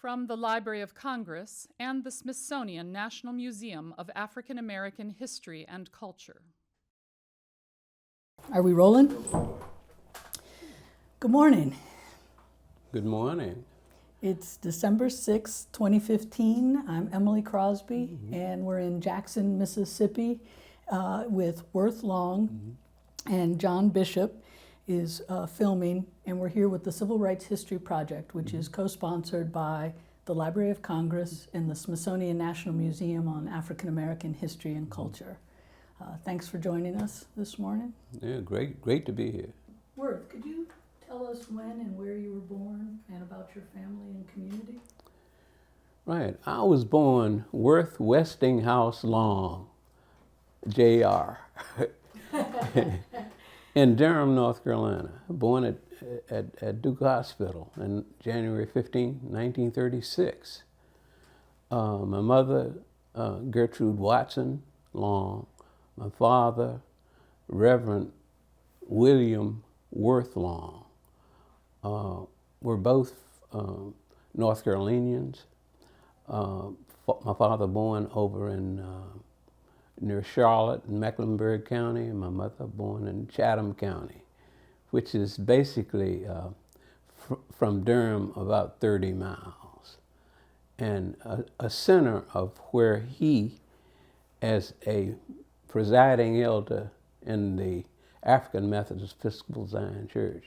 From the Library of Congress and the Smithsonian National Museum of African American History and Culture. Are we rolling? Good morning. Good morning. It's December 6, 2015. I'm Emilye Crosby, and we're in Jackson, Mississippi with Worth Long, and John Bishop is filming, and we're here with the Civil Rights History Project, which is co-sponsored by the Library of Congress and the Smithsonian National Museum on African American History and Culture. Thanks for joining us this morning. Yeah, great to be here. Worth, could you tell us when and where you were born and about your family and community? Right, I was born Worth Westinghouse Long, Jr. in Durham, North Carolina. Born at Duke Hospital on January 15, 1936. My mother, Gertrude Watson Long. My father, Reverend William Worth Long. We're both North Carolinians. My father born over in near Charlotte in Mecklenburg County, and my mother born in Chatham County, which is basically from Durham about 30 miles. And a center of where he, as a presiding elder in the African Methodist Episcopal Zion Church,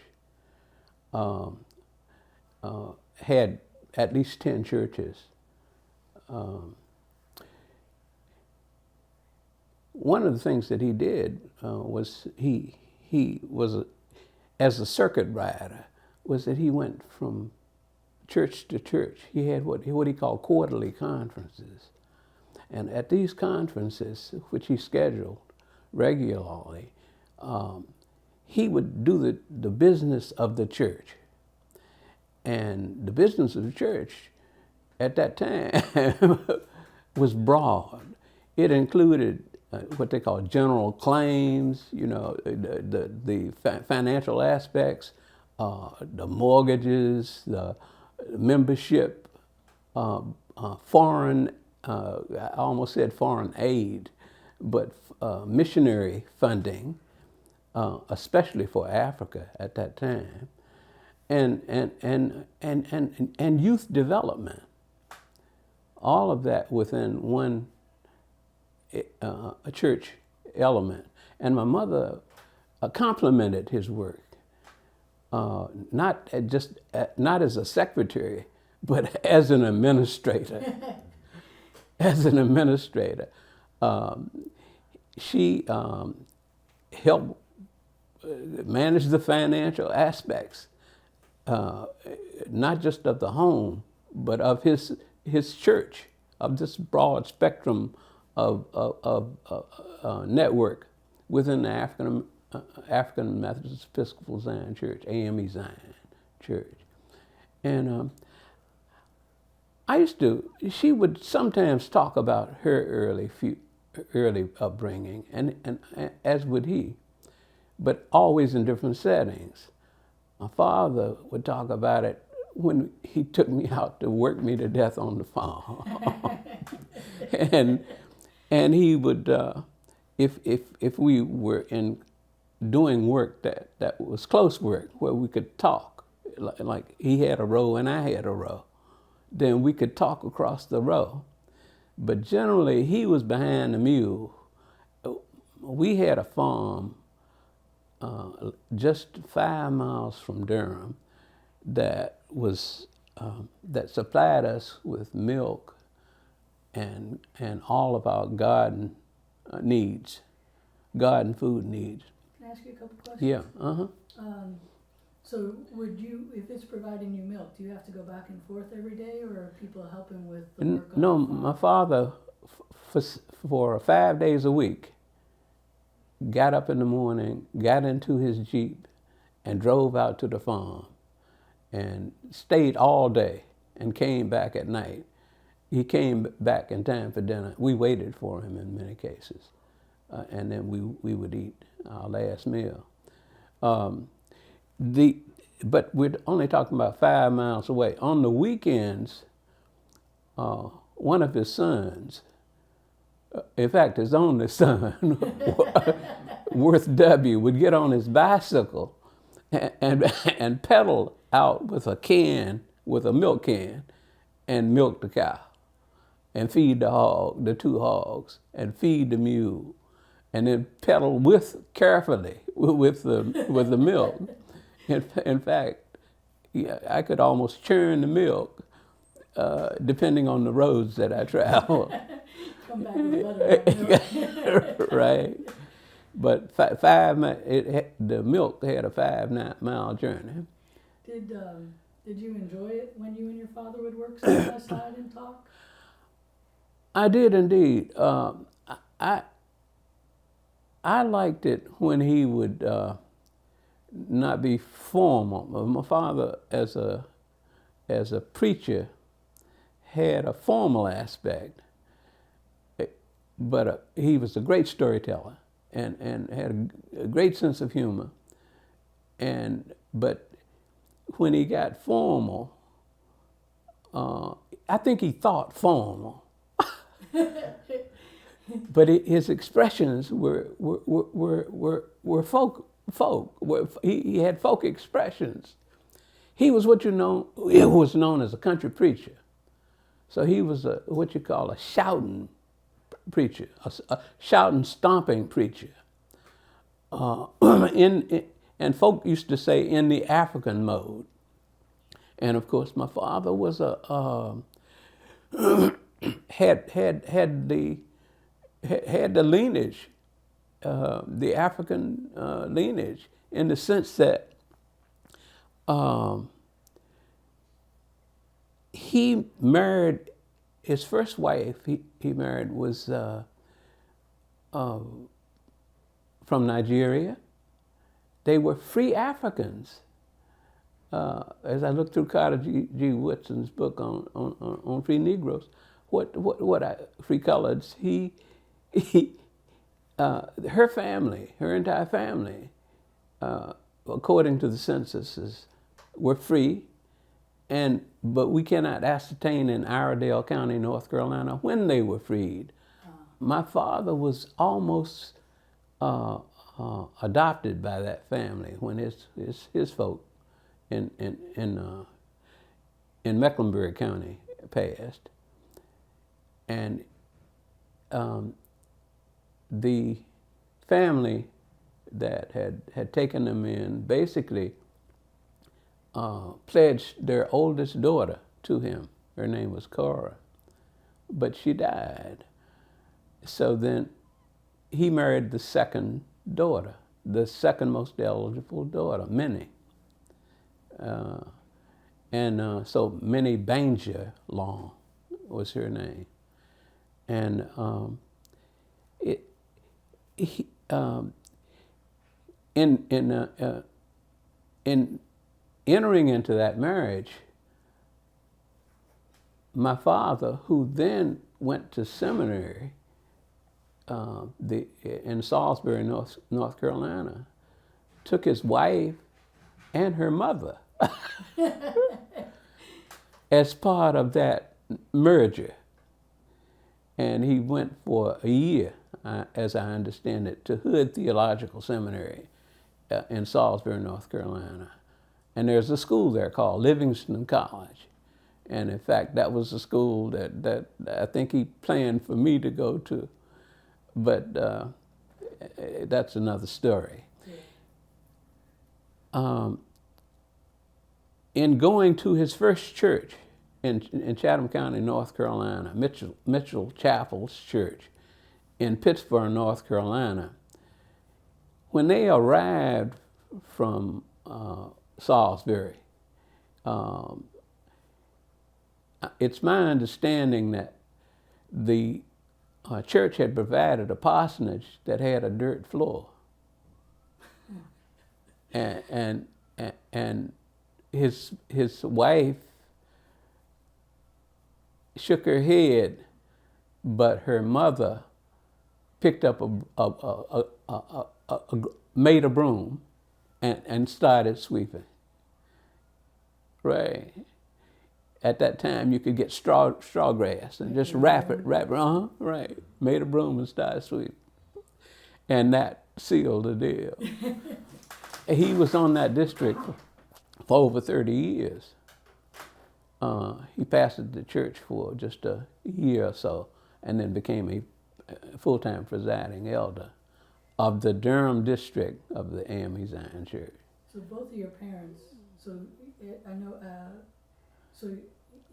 had at least 10 churches. One of the things that he did was he was, as a circuit rider, was that he went from church to church. He had what he called quarterly conferences. And at these conferences, which he scheduled regularly, he would do the business of the church. And the business of the church at that time was broad. It included what they call general claims, the financial aspects, the mortgages, the membership, foreign, I almost said foreign aid, but missionary funding, especially for Africa at that time, and youth development. All of that within one a church element. And my mother complimented his work, not as a secretary, but as an administrator. As an administrator. She helped manage the financial aspects, not just of the home, but of his church, of this broad spectrum of network within the African Methodist Episcopal Zion Church, AME Zion Church. And she would sometimes talk about her early upbringing, and as would he, but always in different settings. My father would talk about it when he took me out to work me to death on the farm. and he would, if we were doing work that was close work, where we could talk, like he had a row and I had a row, then we could talk across the row. But generally, he was behind the mule. We had a farm just 5 miles from Durham that supplied us with milk and all of our garden needs, garden food needs. Can I ask you a couple questions? Yeah, So would you, if it's providing you milk, do you have to go back and forth every day, or are people helping with the work on No, the farm? my father, for 5 days a week, got up in the morning, got into his Jeep, and drove out to the farm and stayed all day and came back at night. He came back in time for dinner. We waited for him in many cases, and then we would eat our last meal. But we're only talking about 5 miles away. On the weekends, one of his sons, in fact, his only son, Worth W., would get on his bicycle and pedal out with a can, with a milk can, and milk the cow, and feed the two hogs, and feed the mule, and then pedal carefully with the milk. In fact, yeah, I could almost churn the milk, depending on the roads that I travel. Come back with butter. Right. But the milk had a 5-mile journey. Did you enjoy it when you and your father would work side by side and talk? I did indeed. I liked it when he would not be formal. My father, as a preacher, had a formal aspect, but he was a great storyteller and had a great sense of humor. But when he got formal, I think he thought formal. But his expressions were folk. He had folk expressions. He was what was known as a country preacher. So he was what you call a shouting preacher, a shouting, stomping preacher. And folk used to say in the African mode. And of course, my father was had the lineage, the African lineage, in the sense that he married, his first wife he married was from Nigeria. They were free Africans. As I look through Carter G. Woodson's book on free Negroes, free coloreds, her family, her entire family, according to the censuses, were free, but we cannot ascertain in Iredell County, North Carolina, when they were freed. My father was almost adopted by that family when his folk in Mecklenburg County passed, and the family that had taken them in basically pledged their oldest daughter to him. Her name was Cora, but she died. So then he married the second daughter, the second most eligible daughter, Minnie. So Minnie Banger Long was her name. And in entering into that marriage, my father, who then went to seminary in Salisbury, North Carolina, took his wife and her mother as part of that merger. And he went for a year, as I understand it, to Hood Theological Seminary in Salisbury, North Carolina. And there's a school there called Livingston College. And in fact, that was a school that I think he planned for me to go to. But that's another story. In going to his first church in Chatham County, North Carolina, Mitchell Chapel's church in Pittsburgh, North Carolina, when they arrived from Salisbury, it's my understanding that the church had provided a parsonage that had a dirt floor, and his wife shook her head, but her mother picked up made a broom and started sweeping. Right. at that time you could get straw grass and just wrap it, right. Made a broom and started sweeping. And that sealed the deal. He was on that district for over 30 years. He pastored the church for just a year or so and then became a full-time presiding elder of the Durham District of the AME Zion Church. So both of your parents, so I know, so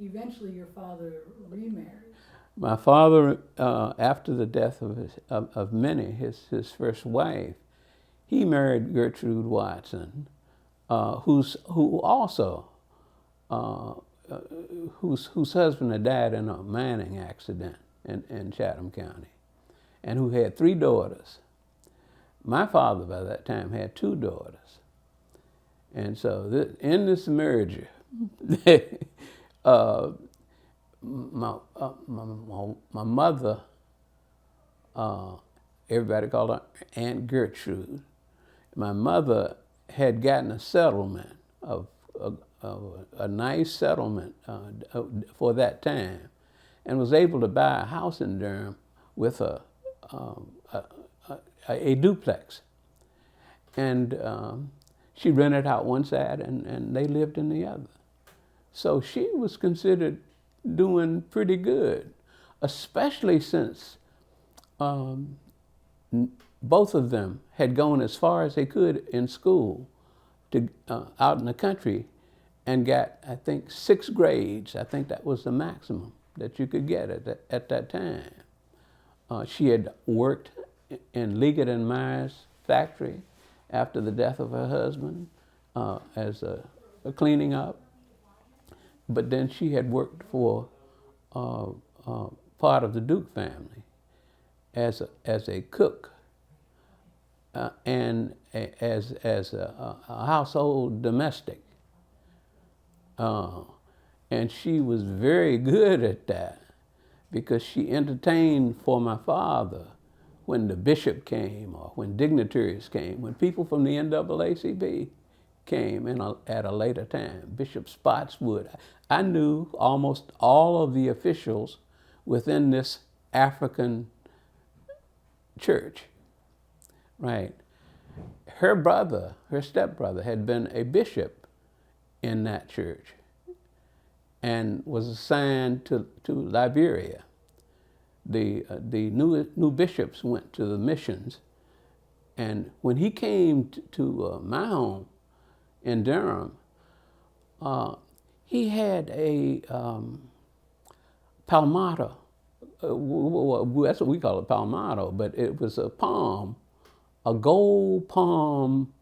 eventually your father remarried. My father, after the death of Minnie, his first wife, he married Gertrude Watson, whose husband had died in a mining accident in Chatham County, and who had 3 daughters. My father, by that time, had 2 daughters. And so in this merger, my mother, everybody called her Aunt Gertrude. My mother had gotten a settlement of a nice settlement for that time, and was able to buy a house in Durham with a duplex. And she rented out one side and they lived in the other. So she was considered doing pretty good, especially since both of them had gone as far as they could in school to out in the country and got, I think, 6 grades. I think that was the maximum that you could get at that time. She had worked in Liggett and Myers factory after the death of her husband as a cleaning up. But then she had worked for part of the Duke family as a cook and as a household domestic. And she was very good at that because she entertained for my father when the bishop came or when dignitaries came, when people from the NAACP came at a later time. Bishop Spotswood. I knew almost all of the officials within this African church, right? Her brother, her stepbrother, had been a bishop in that church and was assigned to Liberia. The new bishops went to the missions, and when he came to my home in Durham, he had a palmato. That's what we call a palmato, but it was a palm, a gold palm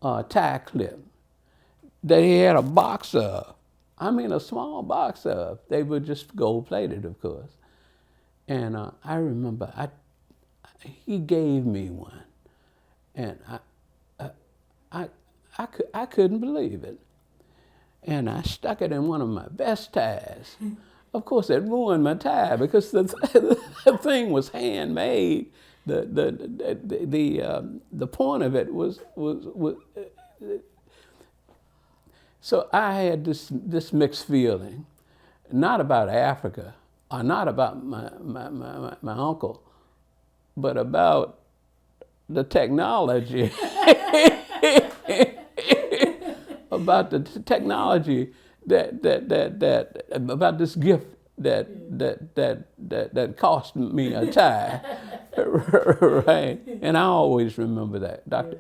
tie clip that he had a box of. I mean, a small box of. They were just gold plated, of course. And I remember he gave me one, and I couldn't believe it. And I stuck it in one of my best ties. Of course, it ruined my tie because the thing was handmade. The point of it was so I had this mixed feeling, not about Africa or not about my uncle, but about the technology. About the technology that about this gift that cost me a tie, right? And I always remember that. Dr.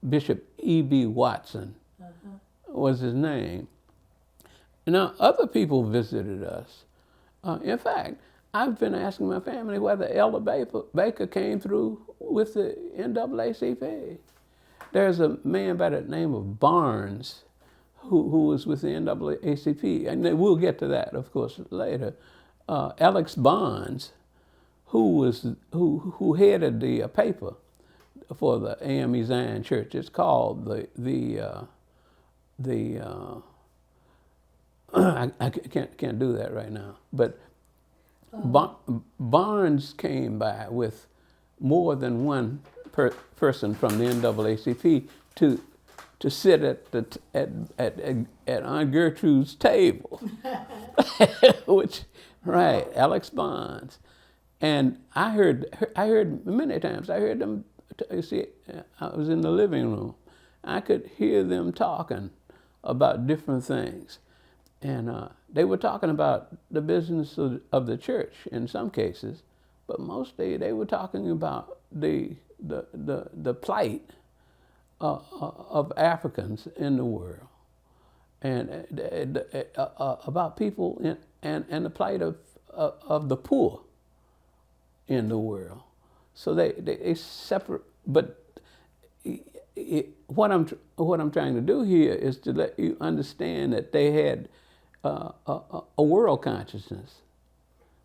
Bishop E.B. Watson was his name. Now, other people visited us. In fact, I've been asking my family whether Elder Baker came through with the NAACP. There's a man by the name of Barnes who was with the NAACP, and we'll get to that, of course, later. Alex Barnes, who headed the paper for the AME Zion Church. It's called I can't do that right now, but Barnes came by with more than one person from the NAACP to sit at Aunt Gertrude's table, which, right, Alex Bonds. And I heard many times, I heard them, you see, I was in the living room. I could hear them talking about different things. And they were talking about the business of the church in some cases, but mostly they were talking about the plight of Africans in the world, and about people and the plight of the poor in the world. So they separate. But what I'm trying to do here is to let you understand that they had a world consciousness,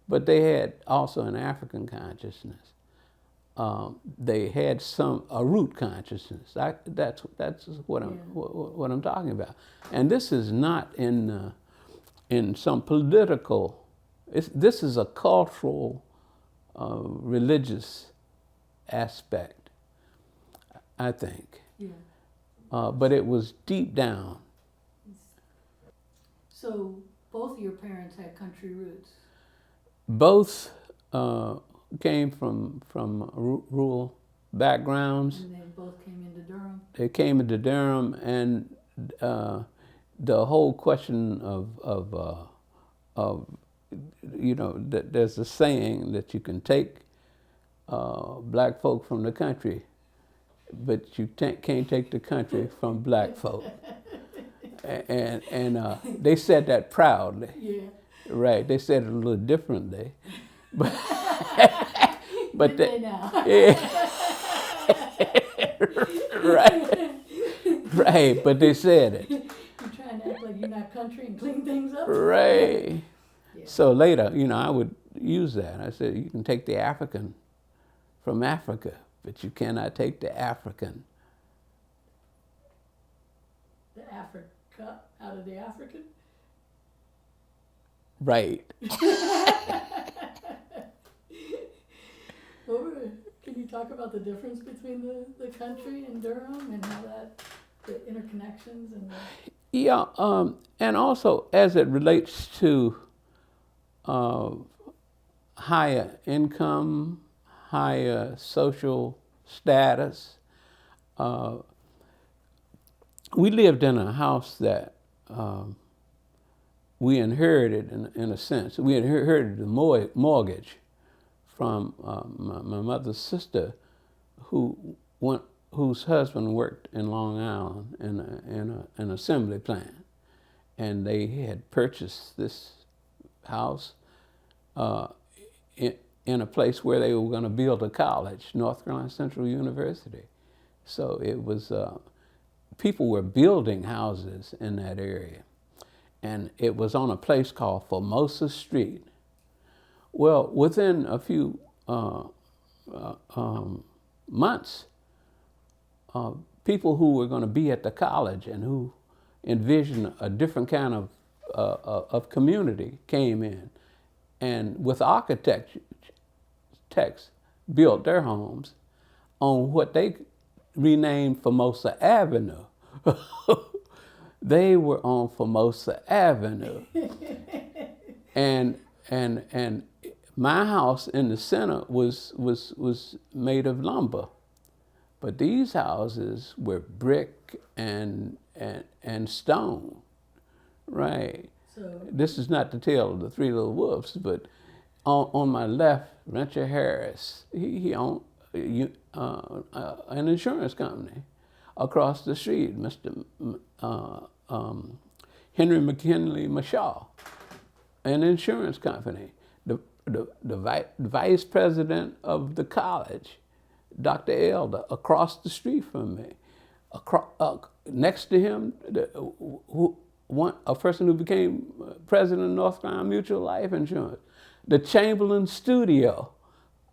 but they had also an African consciousness. They had a root consciousness. That's what I'm talking about. And this is not in some political. This is a cultural, religious aspect, I think. Yeah. But it was deep down. So both of your parents had country roots. Both came from rural backgrounds. And they both came into Durham. They came into Durham, and the whole question of there's a saying that you can take black folk from the country, but you can't take the country from black folk. And they said that proudly. Yeah. Right, they said it a little differently. But they now. Yeah. Right, but they said it. You're trying to act like you're not country and clean things up. Right. Yeah. So later, I would use that. I said, you can take the African from Africa, but you cannot take the African. The Africa out of the African? Right. Can you talk about the difference between the country and Durham and how the interconnections and the... Yeah, and also as it relates to higher income, higher social status, we lived in a house that we inherited, in a sense. We inherited the mortgage from my mother's sister, whose husband worked in Long Island in an assembly plant, and they had purchased this house in a place where they were going to build a college, North Carolina Central University. So it was people were building houses in that area, and it was on a place called Formosa Street. Well, within a few months, people who were going to be at the college and who envisioned a different kind of community came in, and with architects built their homes on what they renamed Formosa Avenue. They were on Formosa Avenue, and my house in the center was made of lumber, but these houses were brick and stone, right? So this is not the tale of the Three Little Wolves, but on my left, Rancher Harris, he owned an insurance company. Across the street, Mr. Henry McKinley Mashaw, an insurance company. The vice president of the college, Dr. Elder, across the street from me. Next to him, a person who became president of North Carolina Mutual Life Insurance. The Chamberlain Studio,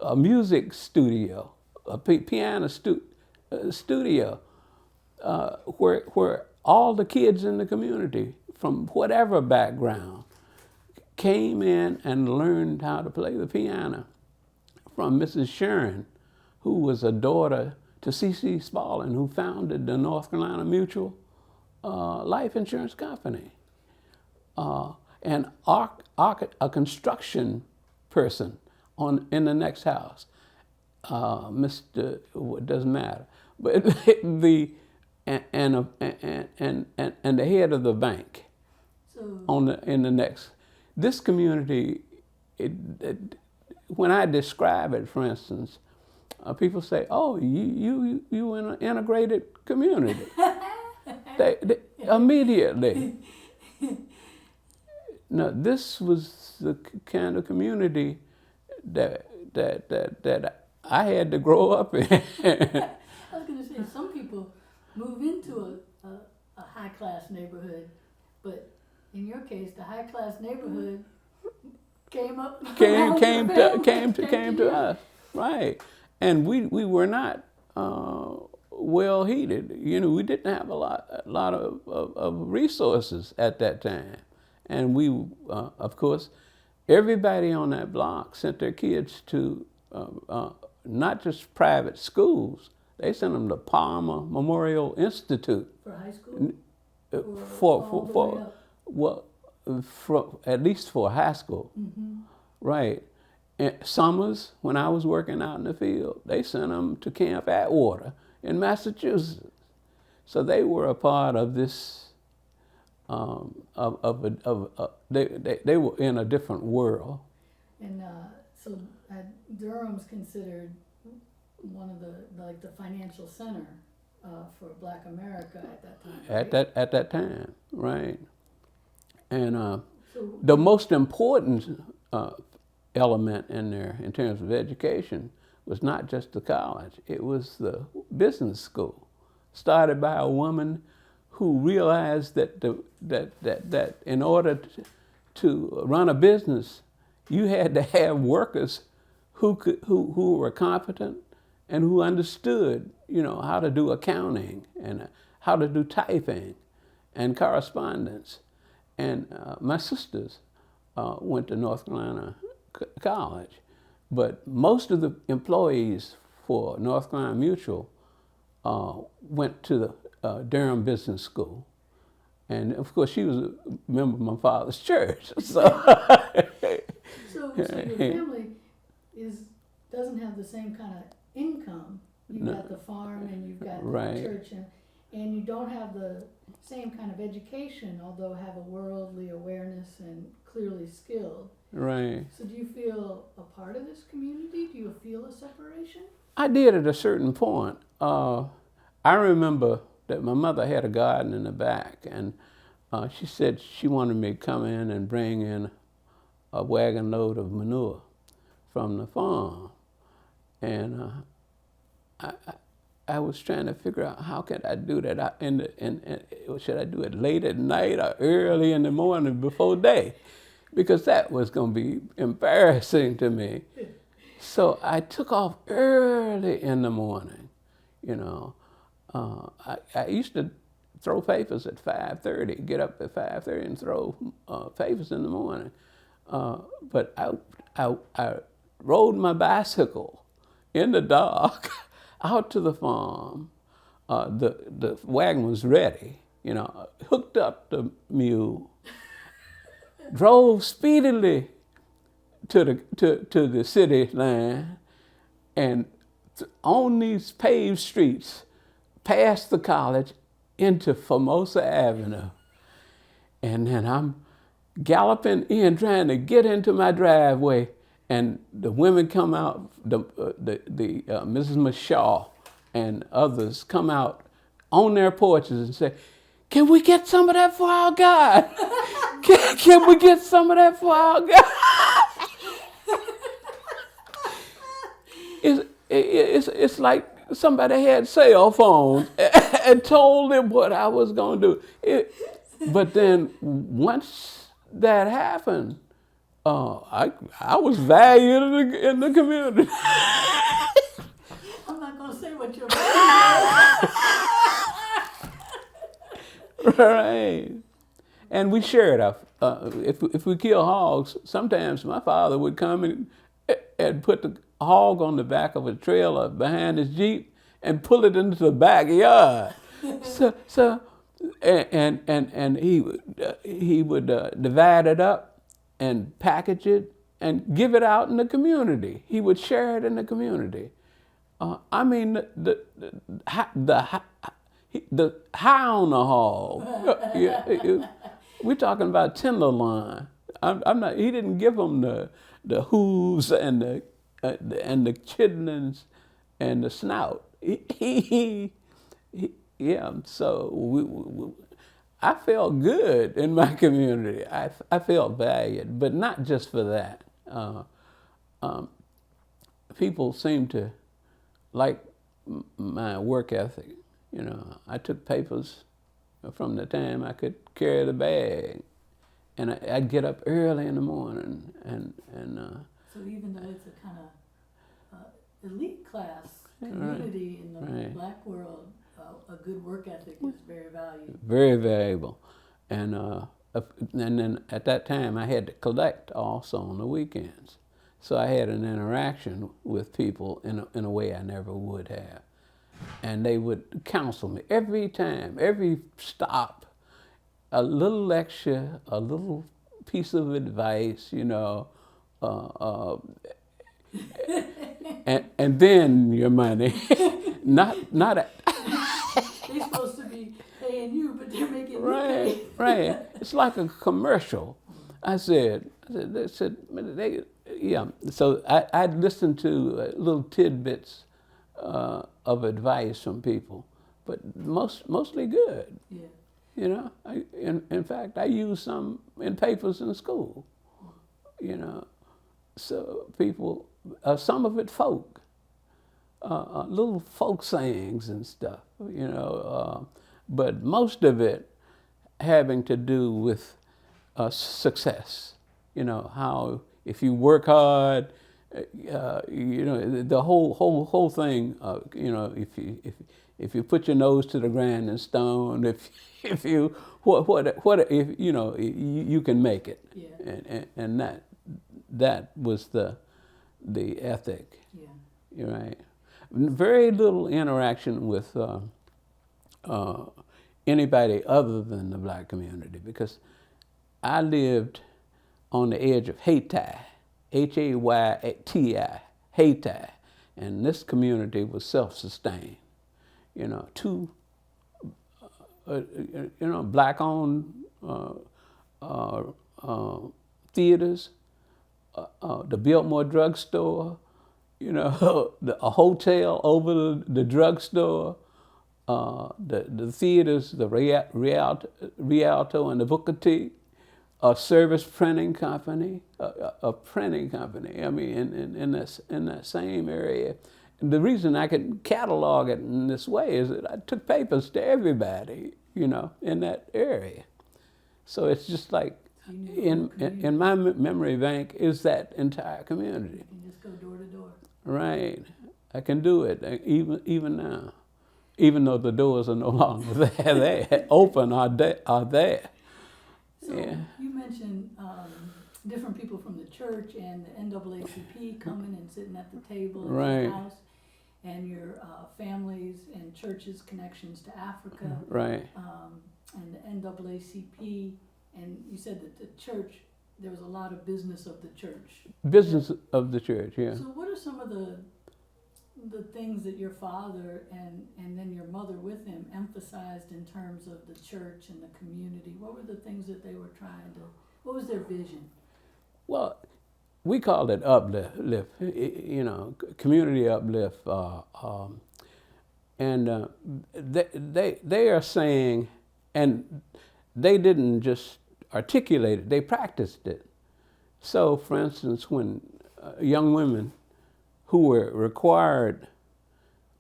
a music studio, a piano studio, where all the kids in the community, from whatever background, came in and learned how to play the piano from Mrs. Sharon, who was a daughter to C.C. Spaulding, who founded the North Carolina Mutual Life Insurance Company. And a construction person in the next house, Mr. It doesn't matter, but the the head of the bank in the next. This community, when I describe it, for instance, people say, "Oh, you in an integrated community." they immediately. No, this was the kind of community that I had to grow up in. I was going to say, some people move into a high-class neighborhood, but in your case, the high-class neighborhood came to us, right? And we were not well heated. You know, we didn't have a lot of resources at that time. And we, of course, everybody on that block sent their kids to not just private schools. They sent them to Palmer Memorial Institute. For high school? At least for high school. Mm-hmm. Right. And summers, when I was working out in the field, they sent them to Camp Atwater in Massachusetts. So they were a part of this. They were in a different world. And so Durham's considered one of the financial center for Black America at that time. Right? At that time, right. And the most important element in there, in terms of education, was not just the college. It was the business school, started by a woman who realized that in order to run a business, you had to have workers who were competent and who understood, you know, how to do accounting and how to do typing and correspondence. And my sisters went to North Carolina College, but most of the employees for North Carolina Mutual went to the Durham Business School. And of course, she was a member of my father's church. So your family doesn't have the same kind of income. You've got the farm and you've got the church, and you don't have the same kind of education, although have a worldly awareness and clearly skilled. Right. So do you feel a part of this community? Do you feel a separation? I did at a certain point. I remember that my mother had a garden in the back, and she said she wanted me to come in and bring in a wagon load of manure from the farm. And I was trying to figure out how could I do that. Should I do it late at night or early in the morning before day? Because that was going to be embarrassing to me. So I took off early in the morning, you know. I used to throw papers at 5:30, get up at 5:30 and throw papers in the morning. But I rode my bicycle in the dark out to the farm. The wagon was ready, you know, hooked up the mule, drove speedily to the city line, and on these paved streets, past the college into Formosa Avenue. And then I'm galloping in, trying to get into my driveway, and the women come out, Mrs. Mashaw and others come out on their porches and say, "Can we get some of that for our God? Can we get some of that for our God?" It's like somebody had cell phones and told them what I was going to do. But then once that happened, I was valued in the community. I'm not going to say what you're Right. And we shared our, if we kill hogs, sometimes my father would come and put the hog on the back of a trailer behind his Jeep, and pull it into the backyard. So and he would divide it up and package it and give it out in the community. He would share it in the community. I mean, the high on the hog. We're talking about tenderloin. I'm not. He didn't give them the hooves and the chitlins and the snout. Yeah. So I felt good in my community. I felt valued, but not just for that. People seem to like my work ethic. You know, I took papers from the time I could carry the bag, and I'd get up early in the morning and. So even though it's a kind of elite class community in the black world, a good work ethic is very valuable. Very valuable, and then at that time I had to collect also on the weekends, so I had an interaction with people in a way I never would have, and they would counsel me every time, every stop, a little lecture, a little piece of advice, you know. And then your money, not. They're supposed to be paying you, but they're making you pay. Right. It's like a commercial. I said, yeah. So I'd listen to little tidbits of advice from people, but mostly good. Yeah. You know, in fact, I used some in papers in school. You know. So people, some of it folk, little folk sayings and stuff, you know, but most of it having to do with success. You know, how if you work hard, you know, the whole thing. You know, if you put your nose to the grinding, if you if you know you can make it. Yeah. And that was the ethic. Yeah. You're right. Very little interaction with anybody other than the black community, because I lived on the edge of Hayti, Hayti, Hayti, and this community was self-sustained. You know, two, you know, black-owned theaters. The Biltmore drugstore, you know, a hotel over the drugstore, the theaters, the Rialto and the Booker T, a service printing company, a printing company. I mean, in that same area. And the reason I could catalog it in this way is that I took papers to everybody, you know, in that area. So it's just like, in my memory bank is that entire community. You can just go door to door. Right. I can do it even now, even though the doors are no longer there. They open are there. So yeah. You mentioned different people from the church and the NAACP coming and sitting at the table in the house, and your families and churches' connections to Africa. Right. And the NAACP. And you said that the church, there was a lot of business of the church. Business of the church, yeah. So what are some of the things that your father and then your mother with him emphasized in terms of the church and the community? What were the things that they were trying to, what was their vision? Well, we called it Uplift, you know, community uplift. And they are saying, and they didn't just articulate it, they practiced it. So, for instance, when young women who were required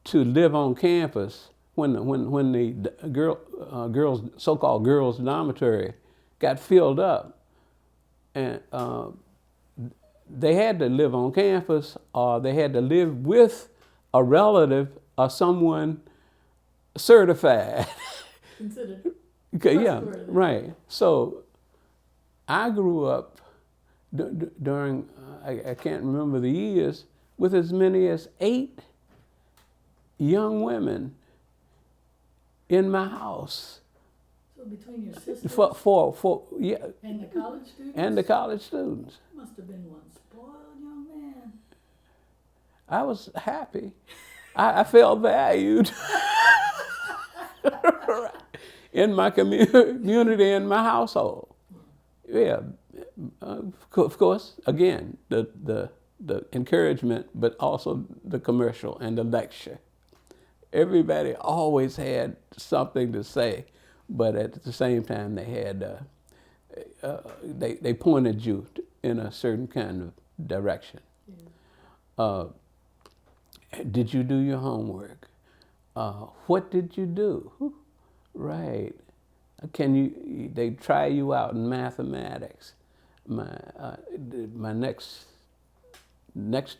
to live on campus, when the girls, so-called girls' dormitory got filled up, and they had to live on campus, or they had to live with a relative or someone certified. Considered. Yeah, right. So I grew up during, I can't remember the years, with as many as 8 young women in my house. So between your sisters Yeah, and the college students? and the college students. Must have been one spoiled young man. I was happy. I felt valued in my community, in my household. Yeah, of course, again, the encouragement, but also the commercial and the lecture. Everybody always had something to say, but at the same time, they had they pointed you in a certain kind of direction. Yeah. Did you do your homework? What did you do? Right. They try you out in mathematics. My next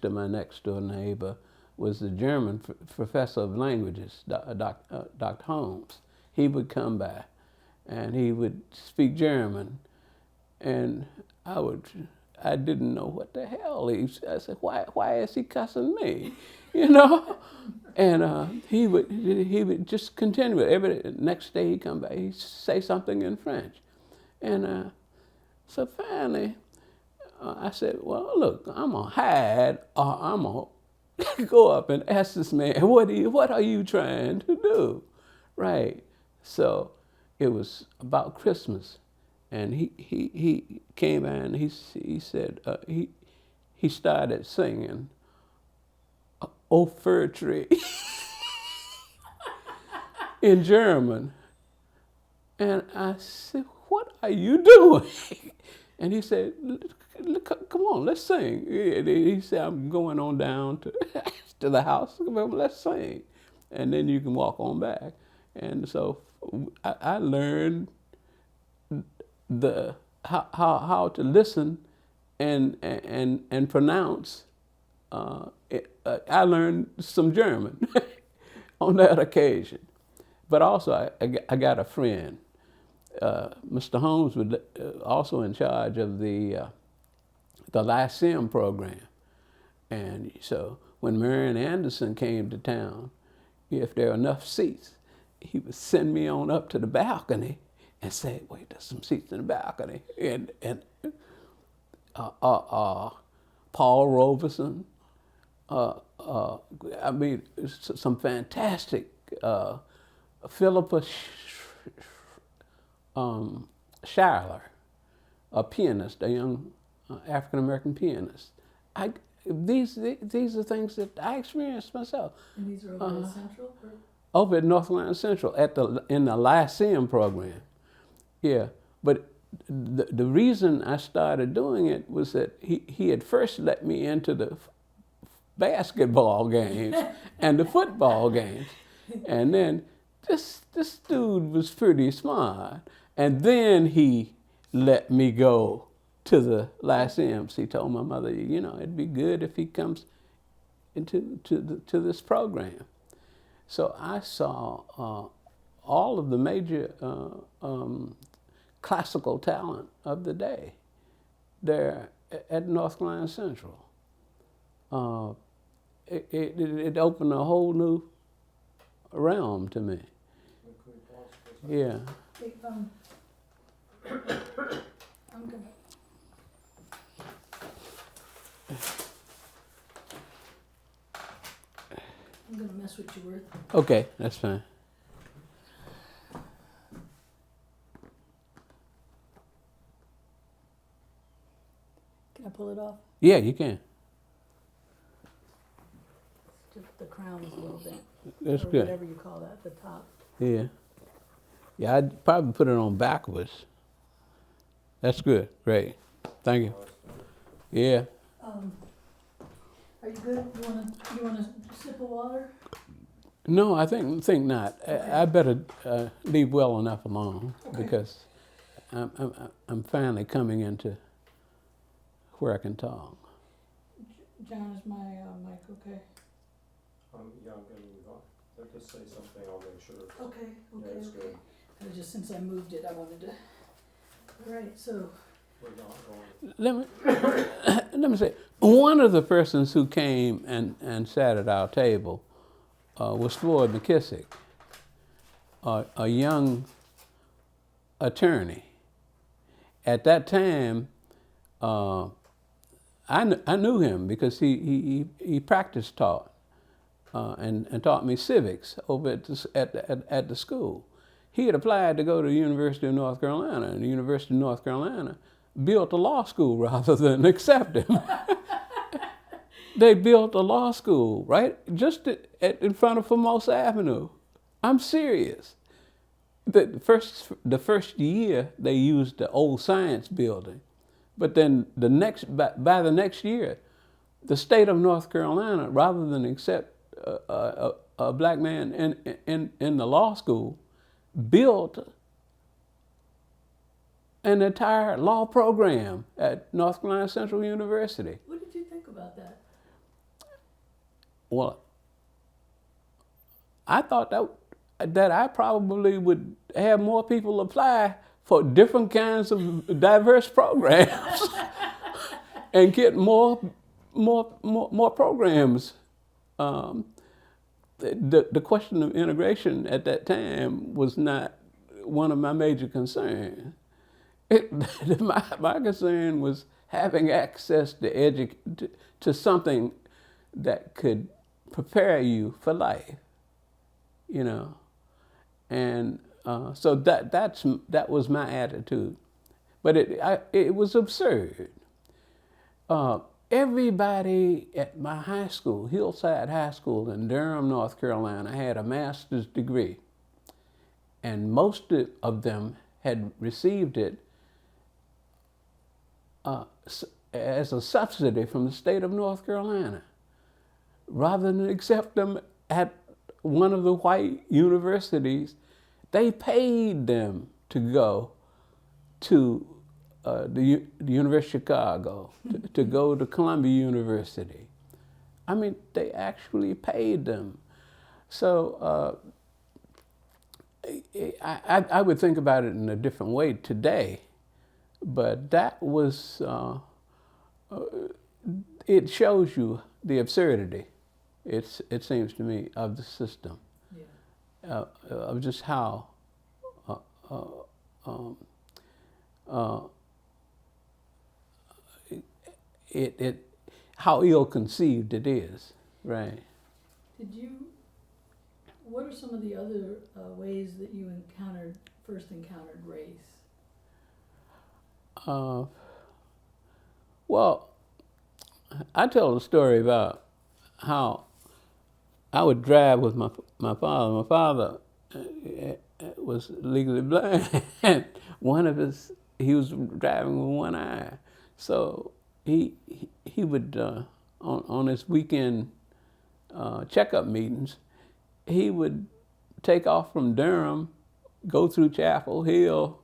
to my next door neighbor was the German professor of languages, Dr. Holmes. He would come by and he would speak German, and I didn't know what the hell I said, why is he cussing me? You know? And he would just continue. Every next day he'd come back, he'd say something in French. And so finally, I said, well, look, I'm gonna hide, or I'm gonna go up and ask this man, what are you trying to do? Right. So it was about Christmas, and he came in and he said, he started singing "O Fir Tree" in German. And I said, what are you doing? And he said, come on, let's sing. He said, I'm going on down to the house. Let's sing. And then you can walk on back. And so I learned how to listen and pronounce. I learned some German on that occasion. But also I got a friend. Mr. Holmes was also in charge of the Lyceum program. And so when Marian Anderson came to town, if there were enough seats, he would send me on up to the balcony and say, wait, there's some seats in the balcony. And Paul Robeson, I mean, some fantastic, Philippa Schuyler, a pianist, a young African-American pianist. These are things that I experienced myself. And these are over at Central? Or? Over at North Carolina Central, in the Lyceum program. Yeah, but the reason I started doing it was that he had first let me into the basketball games and the football games. And then this dude was pretty smart. And then he let me go to the Lyceums. He told my mother, it'd be good if he comes into this program. So I saw all of the major classical talent of the day there at North Carolina Central. It opened a whole new realm to me. Yeah. Hey, I'm gonna mess with you, Worth. Okay, that's fine. Can I pull it off? Yeah, you can. Just the crown is a little bit. That's or good. Whatever you call that, the top. Yeah. Yeah, I'd probably put it on backwards. That's good. Great. Thank you. Yeah. Are you good? You want a sip of water? No, I think not. Okay. I better leave well enough alone, Okay. because I'm finally coming into where I can talk. John, is my mic okay? Yeah, I'm getting it off. If just say something, I'll make sure. Okay, Yeah, okay, it's okay. good. I was just, since I moved it, I wanted to. All right, so We're not going. Let me say, one of the persons who came and sat at our table was Floyd McKissick, a young attorney. At that time, I knew him because he practice taught and taught me civics over at the school. He had applied to go to the University of North Carolina, and the University of North Carolina built a law school rather than accept him. They built a law school, right, just in front of Formosa Avenue. I'm serious. The first year they used the old science building, but then by the next year, the state of North Carolina, rather than accept a black man in the law school, built an entire law program at North Carolina Central University. What did you think about that? Well, I thought that I probably would have more people apply for different kinds of diverse programs and get more programs. The question of integration at that time was not one of my major concerns. My concern was having access to something that could prepare you for life, you know, and so that was my attitude, but it was absurd. Everybody at my high school, Hillside High School in Durham, North Carolina, had a master's degree, and most of them had received it as a subsidy from the state of North Carolina, rather than accept them at one of the white universities. They paid them to go to the University of Chicago, to go to Columbia University. I mean, they actually paid them. So I would think about it in a different way today, but that was, it shows you the absurdity, it seems to me, of the system, yeah. Of just how how ill-conceived it is, right? What are some of the other ways that you first encountered race? Well, I tell a story about how I would drive with my father. My father was legally blind. He was driving with one eye. So he would, on his weekend checkup meetings, he would take off from Durham, go through Chapel Hill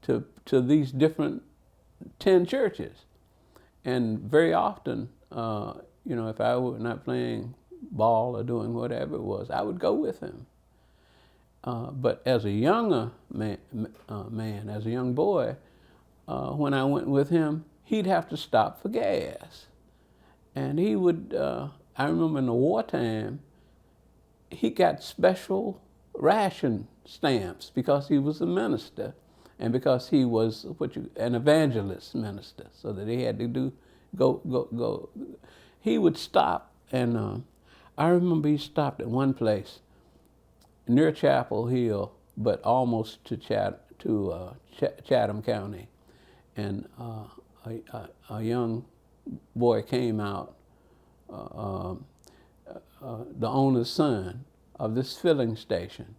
to these different 10 churches. And very often, you know, if I were not playing ball or doing whatever it was, I would go with him. But as a younger man, as a young boy, when I went with him, he'd have to stop for gas. And he would, I remember in the wartime, he got special ration stamps because he was a minister and because he was an evangelist minister, so that he had to go. He would stop, and I remember he stopped at one place near Chapel Hill, but almost to Chatham County, and a young boy came out, the owner's son of this filling station,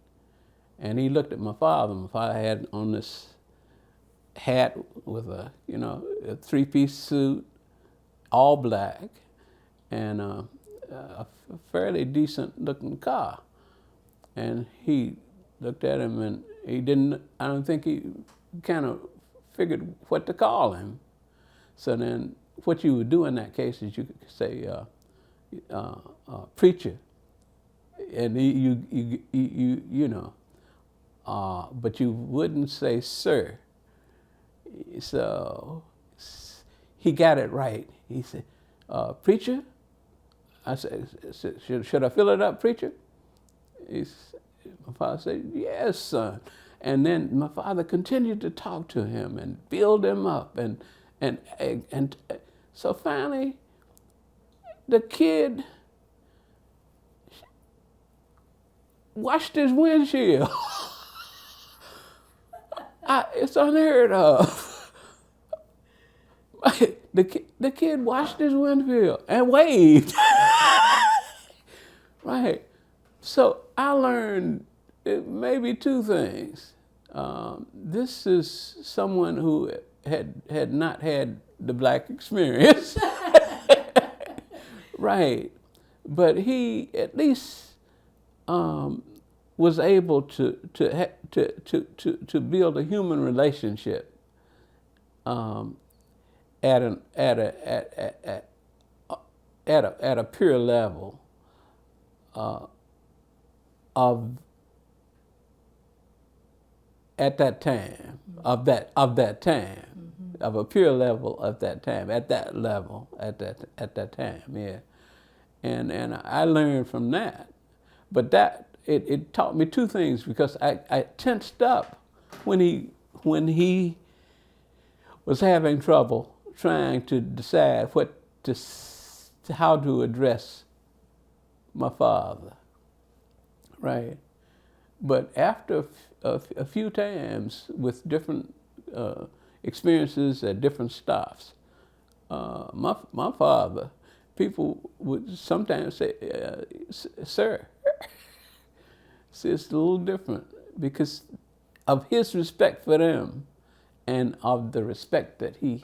and he looked at my father. My father had on this hat with a three-piece suit, all black, and a fairly decent-looking car. And he looked at him, and I don't think he kind of figured what to call him. So then what you would do in that case is you could say, preacher, and you know, but you wouldn't say sir. So he got it right. He said, preacher? I said, should I fill it up, preacher? My father said, yes, son. And then my father continued to talk to him and build him up. And so finally, the kid washed his windshield. It's unheard of. The kid washed his windshield and waved. Right. So I learned maybe two things. This is someone who had not had the black experience. Right. But he at least was able to build a human relationship at a pure level of at that time, of a pure level of that time, at that level, at that time, yeah. And I learned from that. But that it taught me two things, because I tensed up when he was having trouble trying to decide how to address my father, right? But after a few times with different experiences at different stops, my father, people would sometimes say, sir. See, it's a little different because of his respect for them and of the respect that he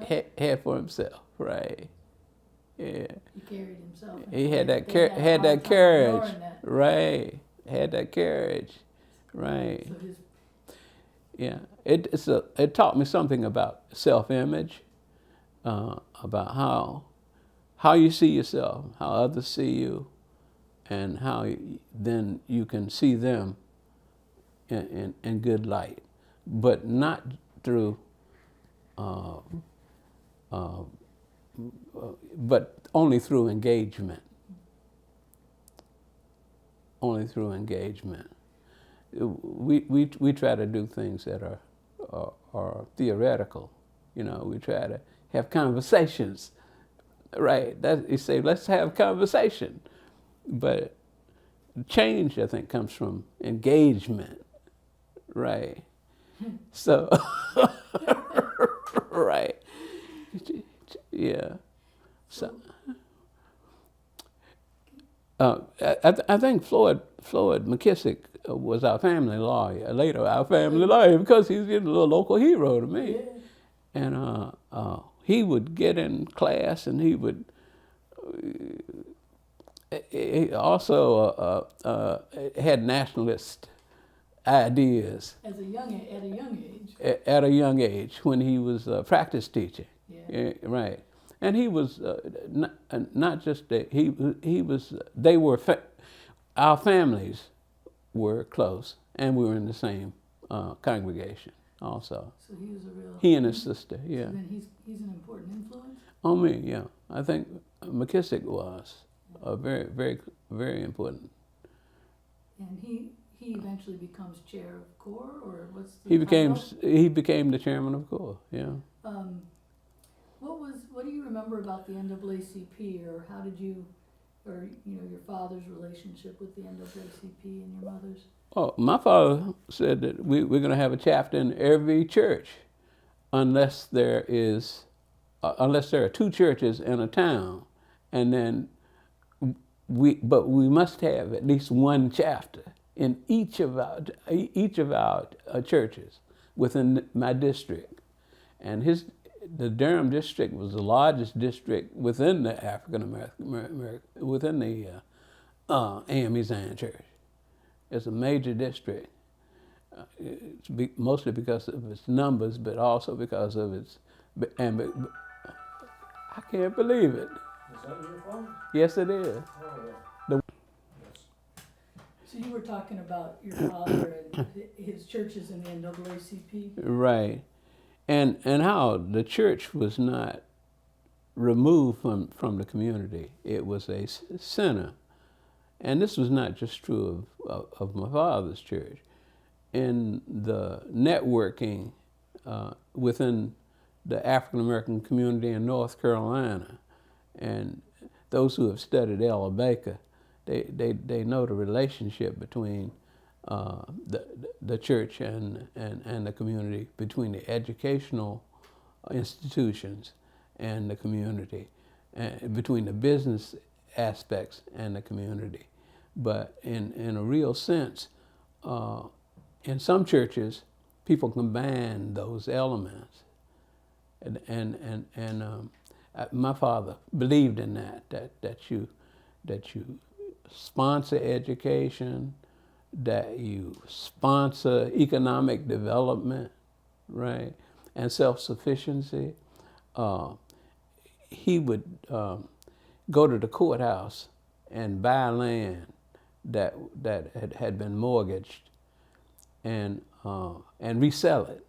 had for himself, right? Yeah. He carried himself. He had that courage, right? Had that courage, right? So yeah. It taught me something about self-image, about how you see yourself, how others see you, and how then you can see them in good light, but not through, but only through engagement. Only through engagement. We try to do things that are theoretical. We try to have conversations, right? You say, let's have conversation. But change, I think, comes from engagement, right? So, right, yeah. So, I think Floyd McKissick was our family lawyer, later our family lawyer, because he's a little local hero to me. And he would get in class and he would. He also had nationalist ideas. at a young age. At a young age, when he was practice teaching. Yeah. Right. And he was not just that, he was, they were, our families were close, and we were in the same congregation also. So he was a real. He and his sister, yeah. So then he's an important influence. On me, yeah. I think McKissick was very, very, very important. And he eventually becomes chair of CORE, or what's the He became the chairman of CORE, yeah. What do you remember about the NAACP, or how did you, or your father's relationship with the NAACP and your mother's? Oh, my father said that we're going to have a chapter in every church, unless there are two churches in a town, and then we must have at least one chapter in each of our churches within my district. And the Durham District was the largest district within the African American, within the AME Zion Church. It's a major district, mostly because of its numbers, but also because of its, I can't believe it. Is that your phone? Yes, it is. Oh, yeah. The- Yes. So you were talking about your father and his churches in the NAACP. Right. And how the church was not removed from the community. It was a center And this was not just true of my father's church. In the networking within the African American community in North Carolina, and those who have studied Ella Baker, they know the relationship between the church and the community, between the educational institutions and the community, and between the business aspects and the community. But in a real sense, in some churches, people combine those elements, and my father believed in that you sponsor education, that you sponsor economic development, right, and self-sufficiency. He would go to the courthouse and buy land that had been mortgaged and resell it